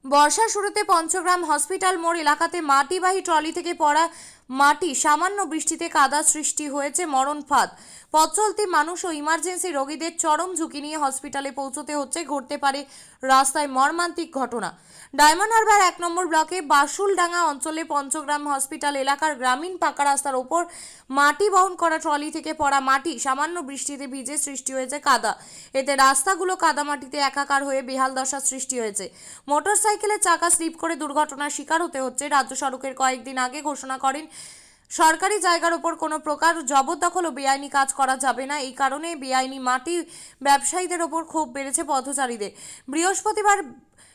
বর্ষার শুরুতে পঞ্চগ্রাম হসপিটাল মোড় এলাকাতে মাটিবাহী ট্রলি থেকে পড়া মাটি সামান্য বৃষ্টিতে কাদা সৃষ্টি হয়েছে মরণ ফাঁদ। পথ চলতি মানুষ ও ইমার্জেন্সি রোগীদের চরম ঝুঁকি নিয়ে হসপিটালে পৌঁছতে হচ্ছে। ঘটতে পারে রাস্তায় মর্মান্তিক ঘটনা। ডায়মন্ড হারবার 1 নম্বর ব্লকে বাসুলডাঙ্গা অঞ্চলে পঞ্চগ্রাম হসপিটাল এলাকার গ্রামীণ পাকা রাস্তার ওপর মাটি বহন করা ট্রলি থেকে পড়া মাটি সামান্য বৃষ্টিতে ভিজে সৃষ্টি হয়েছে কাদা। এতে রাস্তাগুলো কাদা মাটিতে একাকার হয়ে বেহাল দশার সৃষ্টি হয়েছে। মোটরসাইকেলের চাকা স্লিপ করে দুর্ঘটনার শিকার হতে হচ্ছে। রাজ্য সড়কের কয়েকদিন আগে ঘোষণা করেন সরকারি জায়গার উপর কোনো প্রকার জবরদখল ও বেআইনি কাজ করা যাবে না। এই কারণে বেআইনি মাটি ব্যবসায়ীদের ওপর ক্ষোভ বেড়েছে পথচারীদের। বৃহস্পতিবার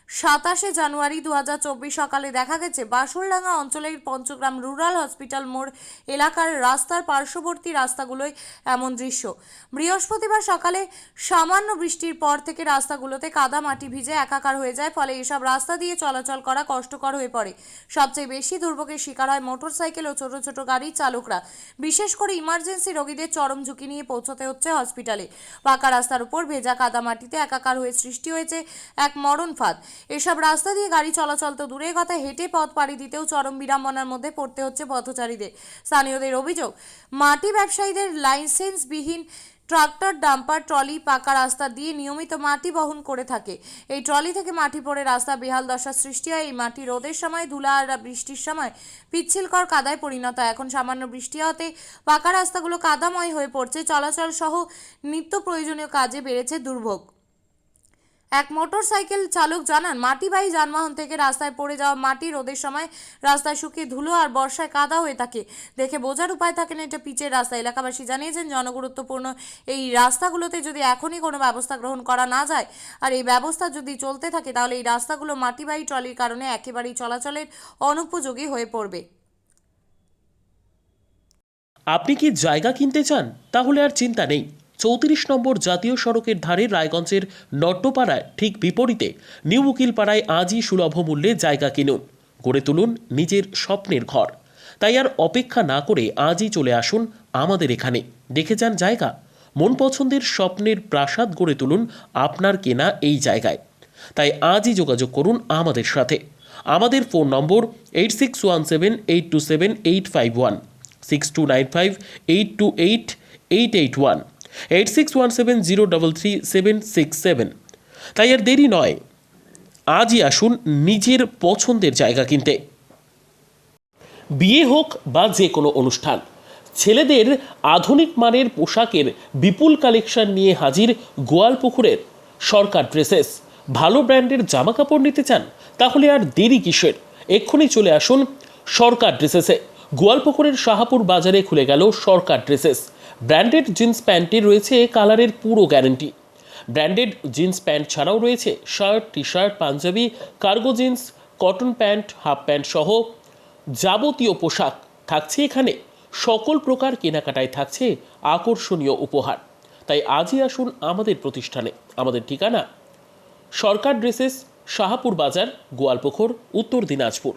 27 জানুয়ারি 2024 সকালে দেখা গেছে বাসুলডাঙ্গা অঞ্চলের পঞ্চগ্রাম রুরাল হসপিটাল মোড় এলাকার রাস্তার পার্শ্ববর্তী রাস্তাগুলোয় এমন দৃশ্য। বৃহস্পতিবার সকালে সামান্য বৃষ্টির পর থেকে রাস্তাগুলোতে কাদা মাটি ভিজে একাকার হয়ে যায়, ফলে এসব রাস্তা দিয়ে চলাচল করা কষ্টকর হয়ে পড়ে। সবচেয়ে বেশি দুর্ভোগের শিকার হয় মোটরসাইকেল ও ছোট ছোট গাড়ির চালকরা। বিশেষ করে ইমার্জেন্সি রোগীদের চরম ঝুঁকি নিয়ে পৌঁছতে হচ্ছে হসপিটালে। পাকা রাস্তার উপর ভেজা কাদা মাটিতে একাকার হয়ে সৃষ্টি হয়েছে এক মরণ ফাঁদ। এসব রাস্তা দিয়ে গাড়ি চলাচল তো দূরের কথা, হেঁটে পথ পাড়ি দিতেও চরম বিড়ম্বনার মধ্যে পড়তে হচ্ছে পথচারীদের। স্থানীয়দের অভিযোগ, মাটি ব্যবসায়ীদের লাইসেন্সবিহীন ট্রাক্টর, ডাম্পার, ট্রলি পাকা রাস্তা দিয়ে নিয়মিত মাটি বহন করে থাকে। এই ট্রলি থেকে মাটি পড়ে রাস্তা বেহাল দশার সৃষ্টি হয়। এই মাটি রোদের সময় ধুলা আর বৃষ্টির সময় পিচ্ছিলকর কাদায় পরিণত হয়। এখন সামান্য বৃষ্টি হতে পাকা রাস্তাগুলো কাদাময় হয়ে পড়ছে। চলাচল সহ নিত্য প্রয়োজনীয় কাজে বেড়েছে দুর্ভোগ। এক মোটরসাইকেল চালক জানান, মাটিবাহী যানবাহন থেকে রাস্তায় পড়ে যাওয়া মাটি রোদের সময় রাস্তায় শুকিয়ে ধুলো আর বর্ষায় কাদা হয়ে থাকে। দেখে বোঝার উপায় থাকে না এটা পিচের রাস্তা। এলাকাবাসী জানিয়েছেন, জনগুরুত্বপূর্ণ এই রাস্তাগুলোতে যদি এখনই কোনো ব্যবস্থা গ্রহণ করা না যায় আর এই ব্যবস্থা যদি চলতে থাকে, তাহলে এই রাস্তাগুলো মাটিবাহী ট্রলির কারণে একেবারেই চলাচলের অনুপযোগী হয়ে পড়বে। আপনি কি জায়গা কিনতে চান? তাহলে আর চিন্তা নেই। 34 নম্বর জাতীয় সড়কের ধারে রায়গঞ্জের নট্টপাড়ায় ঠিক বিপরীতে নিউ উকিলপাড়ায় আজই সুলভ মূল্যে জায়গা কিনুন, গড়ে তুলুন নিজের স্বপ্নের ঘর। তাই আর অপেক্ষা না করে আজই চলে আসুন আমাদের এখানে, দেখে যান জায়গা। মন পছন্দের স্বপ্নের প্রাসাদ গড়ে তুলুন আপনার কেনা এই জায়গায়। তাই আজই যোগাযোগ করুন আমাদের সাথে। আমাদের ফোন নম্বর 8617827851, 6295828881, 8617033767। তাই আর দেরি নয়, আজই আসুন নিজের পছন্দের জায়গা কিনতে। বিয়ে হোক বা যে কোনো অনুষ্ঠান, ছেলেদের আধুনিক মানের পোশাকের বিপুল কালেকশন নিয়ে হাজির গোয়ালপুকুরের সরকার ড্রেসেস। ভালো ব্র্যান্ডের জামা কাপড় নিতে চান? তাহলে আর দেরি কিসের? এক্ষুনি চলে আসুন সরকার ড্রেসেসে। গোয়ালপুকুরের শাহাপুর বাজারে খুলে গেল সরকার ড্রেসেস। ব্র্যান্ডেড জিন্স প্যান্টে রয়েছে কালারের পুরো গ্যারেন্টি। ব্র্যান্ডেড জিন্স প্যান্ট ছাড়াও রয়েছে shirt, T shirt, punjabi, cargo jeans, cotton pant, half pant সহ যাবতীয় পোশাক থাকছে এখানে। সকল প্রকার কেনাকাটায় থাকছে আকর্ষণীয় উপহার। তাই আজই আসুন আমাদের প্রতিষ্ঠানে। আমাদের ঠিকানা সরকার ড্রেসেস, শাহাপুর বাজার, গোয়ালপুকুর, উত্তর দিনাজপুর।